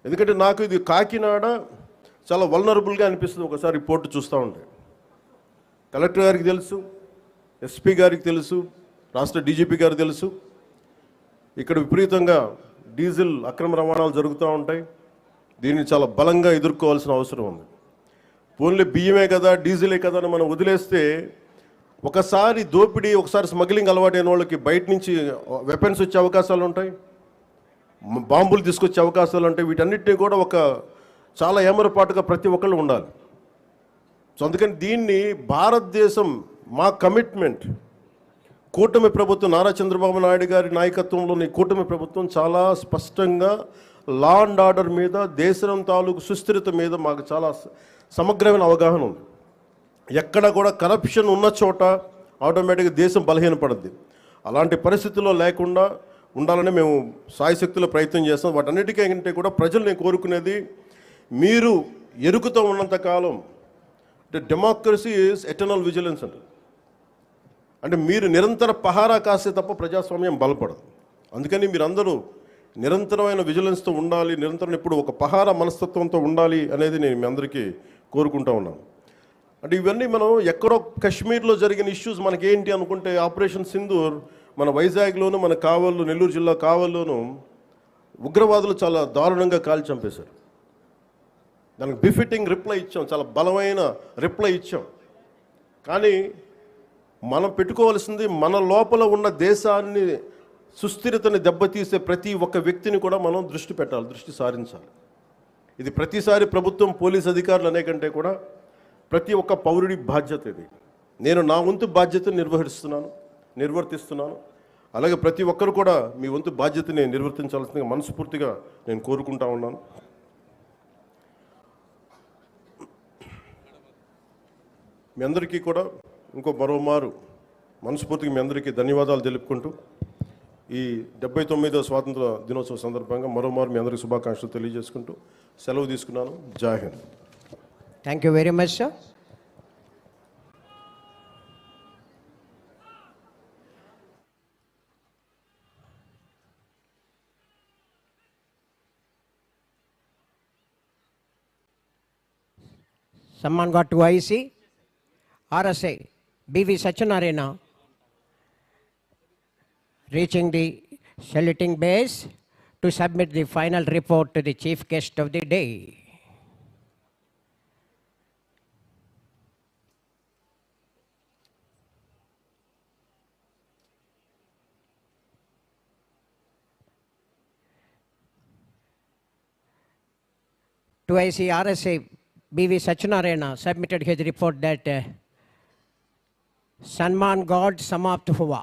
ఎందుకంటే నాకు ఇది కాకినాడ చాలా వల్నరబుల్గా అనిపిస్తుంది ఒకసారి రిపోర్ట్ చూస్తూ ఉంటే. కలెక్టర్ గారికి తెలుసు, ఎస్పీ గారికి తెలుసు, రాష్ట్ర డీజీపీ గారికి తెలుసు, ఇక్కడ విపరీతంగా డీజిల్ అక్రమ రవాణాలు జరుగుతూ ఉంటాయి. దీన్ని చాలా బలంగా ఎదుర్కోవాల్సిన అవసరం ఉంది. ఓన్లీ బియ్యమే కదా, డీజిలే కదా అని మనం వదిలేస్తే ఒకసారి దోపిడీ, ఒకసారి స్మగ్లింగ్ అలవాటైన వాళ్ళకి బయట నుంచి వెపన్స్ వచ్చే అవకాశాలు ఉంటాయి, బాంబులు తీసుకొచ్చే అవకాశాలు ఉంటాయి. వీటన్నిటినీ కూడా ఒక చాలా ఏమరపాటుగా ప్రతి ఒక్కళ్ళు ఉండాలి. సో అందుకని దీన్ని భారతదేశం మా కమిట్మెంట్, కూటమి ప్రభుత్వం నారా చంద్రబాబు నాయుడు గారి నాయకత్వంలోని కూటమి ప్రభుత్వం చాలా స్పష్టంగా లా అండ్ ఆర్డర్ మీద, దేశం తాలూకు సుస్థిరత మీద మాకు చాలా సమగ్రమైన అవగాహన ఉంది. ఎక్కడ కూడా కరప్షన్ ఉన్న చోట ఆటోమేటిక్గా దేశం బలహీనపడుద్ది. అలాంటి పరిస్థితుల్లో లేకుండా ఉండాలని మేము సాయశక్తిలో ప్రయత్నం చేస్తాం. వాటన్నిటికంటే కూడా ప్రజలు నేను కోరుకునేది, మీరు ఎరుకుతూ ఉన్నంతకాలం అంటే డెమోక్రసీ ఈజ్ ఎటర్నల్ విజిలెన్స్ అంటే మీరు నిరంతర పహారా కాస్తే తప్ప ప్రజాస్వామ్యం బలపడదు. అందుకని మీరందరూ నిరంతరమైన విజిలెన్స్తో ఉండాలి, నిరంతరం ఇప్పుడు ఒక పహారా మనస్తత్వంతో ఉండాలి అనేది నేను మీ అందరికీ కోరుకుంటూ ఉన్నాను. అంటే ఇవన్నీ మనం ఎక్కడో కాశ్మీర్లో జరిగిన ఇష్యూస్ మనకేంటి అనుకుంటే, ఆపరేషన్ సింధూర్ మన వైజాగ్లోను, మన కావల్లో, నెల్లూరు జిల్లా కావల్లోనూ ఉగ్రవాదులు చాలా దారుణంగా కాల్చి చంపేశారు. దానికి బిఫిట్టింగ్ రిప్లై ఇచ్చాం, చాలా బలమైన రిప్లై ఇచ్చాం. కానీ మనం పెట్టుకోవాల్సింది, మన లోపల ఉన్న దేశాన్ని సుస్థిరతని దెబ్బతీసే ప్రతి ఒక్క వ్యక్తిని కూడా మనం దృష్టి పెట్టాలి, దృష్టి సారించాలి. ఇది ప్రతిసారి ప్రభుత్వం, పోలీస్ అధికారులు అనే కంటే కూడా ప్రతి ఒక్క పౌరుడి బాధ్యత ఇది. నేను నా వంతు బాధ్యతను నిర్వర్తిస్తున్నాను. అలాగే ప్రతి ఒక్కరు కూడా మీ వంతు బాధ్యతని నిర్వర్తించాల్సిందిగా మనస్ఫూర్తిగా నేను కోరుకుంటా ఉన్నాను. మీ అందరికీ కూడా మరోమారు మనస్ఫూర్తిగా మీ అందరికీ ధన్యవాదాలు తెలుపుకుంటూ, ఈ 79వ స్వాతంత్ర దినోత్సవ సందర్భంగా మరోమారు మీ అందరికీ శుభాకాంక్షలు తెలియజేసుకుంటూ సెలవు తీసుకున్నాను. జై Hind. Thank you very much sir. Someone got to IC, RSA, BV Satyanarayana, reaching the saluting base to submit the final report to the chief guest of the day. To IC RSA, BV Satyanarayana submitted his report that सम्मान God समाप्त हुआ,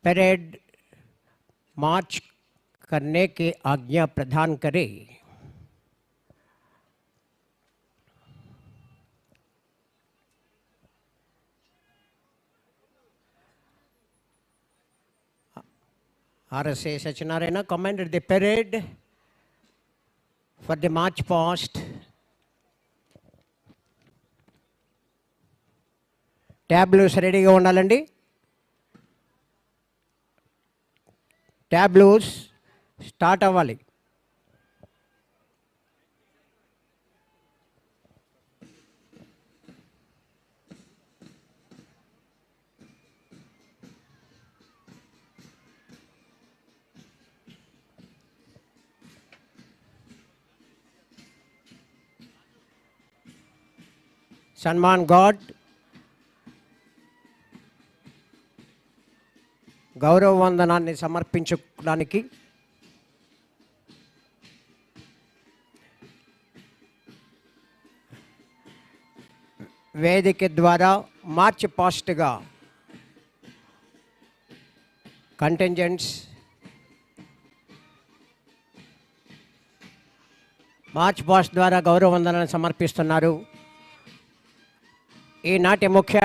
parade मार्च करने की आज्ञा प्रदान करे। RSA Satyanarayana commanded the parade for the march past. ట్యాబ్లూస్ రెడీగా ఉండాలండి. ట్యాబ్లూస్ స్టార్ట్ అవ్వాలి. సన్మాన్ గాడ్ గౌరవ వందనాన్ని సమర్పించుకోవడానికి వేదిక ద్వారా మార్చ్ పాస్ట్గా కంటింజెంట్స్ మార్చ్ పాస్ట్ ద్వారా గౌరవ వందనాన్ని సమర్పిస్తున్నారు. ఈనాటి ముఖ్య